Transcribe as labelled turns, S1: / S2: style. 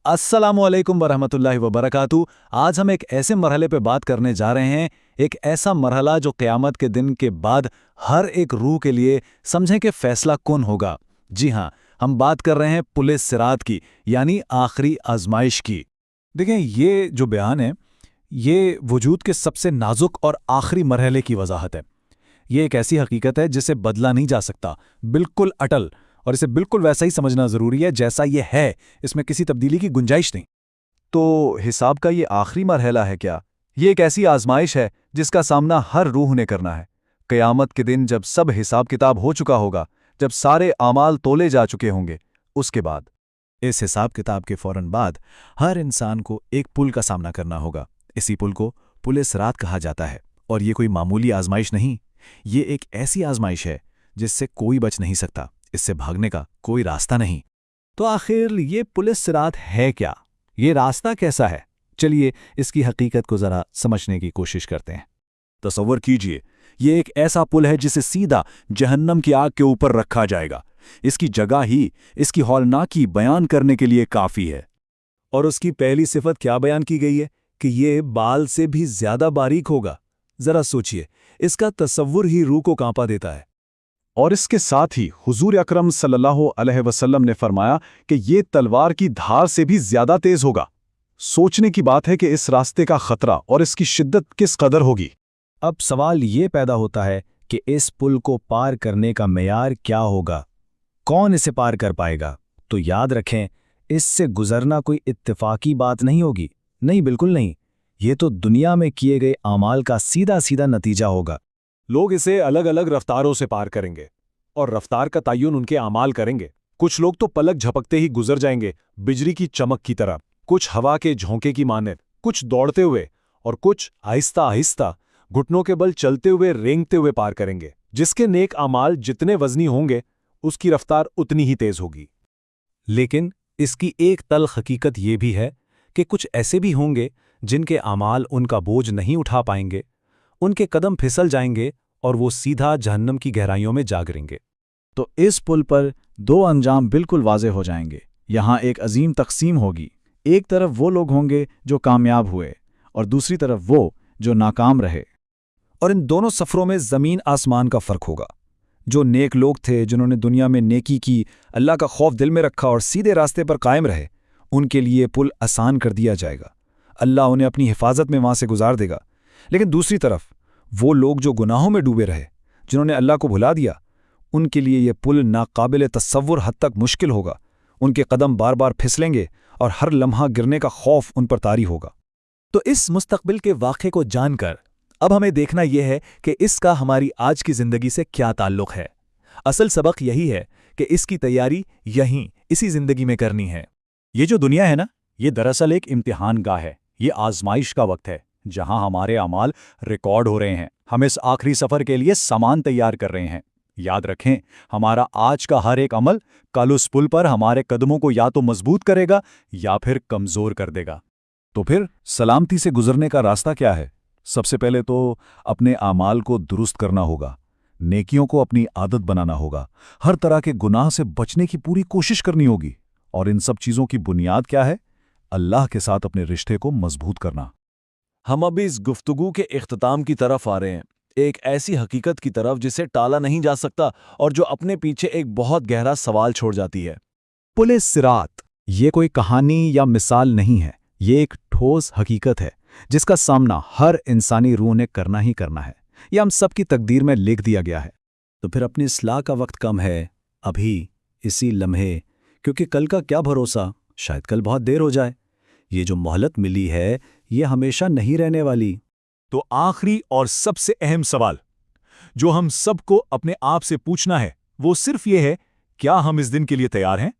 S1: अस्सलामुअलैकुम वरहमतुल्लाहि वबरकातुहू। आज हम एक ऐसे मरहले पे बात करने जा रहे हैं, एक ऐसा मरहला जो क़यामत के दिन के बाद हर एक रूह के लिए समझें कि फ़ैसला कौन होगा। जी हाँ, हम बात कर रहे हैं पुलिस सिरात की, यानी आखिरी आजमाइश की।
S2: देखें, ये जो बयान है ये वजूद के सबसे नाजुक और आखिरी मरहले की वजाहत है। ये एक ऐसी हकीकत है जिसे बदला नहीं जा सकता, बिल्कुल अटल, और इसे बिल्कुल वैसा ही समझना ज़रूरी है जैसा ये है। इसमें किसी तब्दीली की गुंजाइश नहीं।
S3: तो हिसाब का ये आखिरी मरहला है क्या? ये एक ऐसी आजमाइश है जिसका सामना हर रूह ने करना है। क़यामत के दिन जब सब हिसाब किताब हो चुका होगा, जब सारे आमाल तोले जा चुके होंगे, उसके बाद
S2: इस हिसाब किताब के फ़ौरन बाद हर इंसान को एक पुल का सामना करना होगा। इसी पुल को पुलिस सिरात कहा जाता है, और ये कोई मामूली आजमाइश नहीं, ये एक ऐसी आजमाइश है जिससे कोई बच नहीं सकता, इससे भागने का कोई रास्ता नहीं। तो आखिर ये पुलिस सिरात है क्या? ये रास्ता कैसा है? चलिए इसकी हकीकत को ज़रा समझने की कोशिश करते हैं।
S3: तसव्वुर कीजिए, ये एक ऐसा पुल है जिसे सीधा जहन्नम की आग के ऊपर रखा जाएगा। इसकी जगह ही इसकी हौलनाकी बयान करने के लिए काफ़ी है।
S1: और उसकी पहली सिफत क्या बयान की गई है कि ये बाल से भी ज़्यादा बारीक होगा। ज़रा सोचिए, इसका तसव्वुर ही रूह को कांपा देता है।
S3: और इसके साथ ही हुजूर अकरम सल्लल्लाहु अलैहि वसल्लम ने फरमाया कि ये तलवार की धार से भी ज़्यादा तेज़ होगा। सोचने की बात है कि इस रास्ते का खतरा और इसकी शिद्दत किस कदर होगी।
S2: अब सवाल ये पैदा होता है कि इस पुल को पार करने का मेयार क्या होगा? कौन इसे पार कर पाएगा? तो याद रखें, इससे गुजरना कोई इत्तेफाकी बात नहीं होगी। नहीं, बिल्कुल नहीं। ये तो दुनिया में किए गए आमाल का सीधा सीधा नतीजा होगा।
S1: लोग इसे अलग अलग रफ्तारों से पार करेंगे, और रफ्तार का तय्युन उनके आमाल करेंगे। कुछ लोग तो पलक झपकते ही गुजर जाएंगे, बिजली की चमक की तरह। कुछ हवा के झोंके की मानद, कुछ दौड़ते हुए, और कुछ आहिस्ता आहिस्ता घुटनों के बल चलते हुए रेंगते हुए पार करेंगे। जिसके नेक आमाल जितने वजनी होंगे, उसकी रफ्तार उतनी ही तेज होगी।
S2: लेकिन इसकी एक तल्ख हकीकत ये भी है कि कुछ ऐसे भी होंगे जिनके आमाल उनका बोझ नहीं उठा पाएंगे, उनके कदम फिसल जाएंगे और वो सीधा जहन्नम की गहराइयों में जा गिरेंगे। तो इस पुल पर दो अंजाम बिल्कुल वाज़े हो जाएंगे। यहाँ एक अजीम तकसीम होगी। एक तरफ वो लोग होंगे जो कामयाब हुए, और दूसरी तरफ वो जो नाकाम रहे। और इन दोनों सफ़रों में ज़मीन आसमान का फ़र्क होगा। जो नेक लोग थे, जिन्होंने दुनिया में नेकी की, अल्लाह का खौफ दिल में रखा और सीधे रास्ते पर कायम रहे, उनके लिए पुल आसान कर दिया जाएगा। अल्लाह उन्हें अपनी हिफाजत में वहाँ से गुजार देगा। लेकिन दूसरी तरफ वो लोग जो गुनाहों में डूबे रहे, जिन्होंने अल्लाह को भुला दिया, उनके लिए ये पुल नाकाबिल तसव्वुर हद तक मुश्किल होगा। उनके कदम बार बार फिसलेंगे और हर लम्हा गिरने का खौफ उन पर तारी होगा।
S1: तो इस मुस्तकबिल के वाक़े को जानकर अब हमें देखना यह है कि इसका हमारी आज की ज़िंदगी से क्या ताल्लुक़ है। असल सबक यही है कि इसकी तैयारी यहीं इसी ज़िंदगी में करनी है।
S3: ये जो दुनिया है ना, ये दरअसल एक इम्तिहान गाह है। ये आजमाइश का वक्त है, जहां हमारे अमाल रिकॉर्ड हो रहे हैं। हम इस आखिरी सफ़र के लिए सामान तैयार कर रहे हैं। याद रखें, हमारा आज का हर एक अमल कल उस पुल पर हमारे कदमों को या तो मजबूत करेगा या फिर कमज़ोर कर देगा।
S2: तो फिर सलामती से गुजरने का रास्ता क्या है? सबसे पहले तो अपने आमाल को दुरुस्त करना होगा। नेकियों को अपनी आदत बनाना होगा। हर तरह के गुनाह से बचने की पूरी कोशिश करनी होगी। और इन सब चीज़ों की बुनियाद क्या है? अल्लाह के साथ अपने रिश्ते को मजबूत करना।
S1: हम अभी इस गुफ्तगू के इख्तिताम की तरफ आ रहे हैं, एक ऐसी हकीकत की तरफ जिसे टाला नहीं जा सकता और जो अपने पीछे एक बहुत गहरा सवाल छोड़ जाती है।
S2: पुलिस सिरात ये कोई कहानी या मिसाल नहीं है। ये एक ठोस हकीकत है जिसका सामना हर इंसानी रूह ने करना ही करना है। यह हम सब की तकदीर में लिख दिया गया है। तो फिर अपनी इस्लाह का वक्त कम है, अभी, इसी लम्हे, क्योंकि कल का क्या भरोसा, शायद कल बहुत देर हो जाए। ये जो मोहलत मिली है, ये हमेशा नहीं रहने वाली।
S1: तो आखिरी और सबसे अहम सवाल जो हम सबको अपने आप से पूछना है, वो सिर्फ ये है, क्या हम इस दिन के लिए तैयार हैं?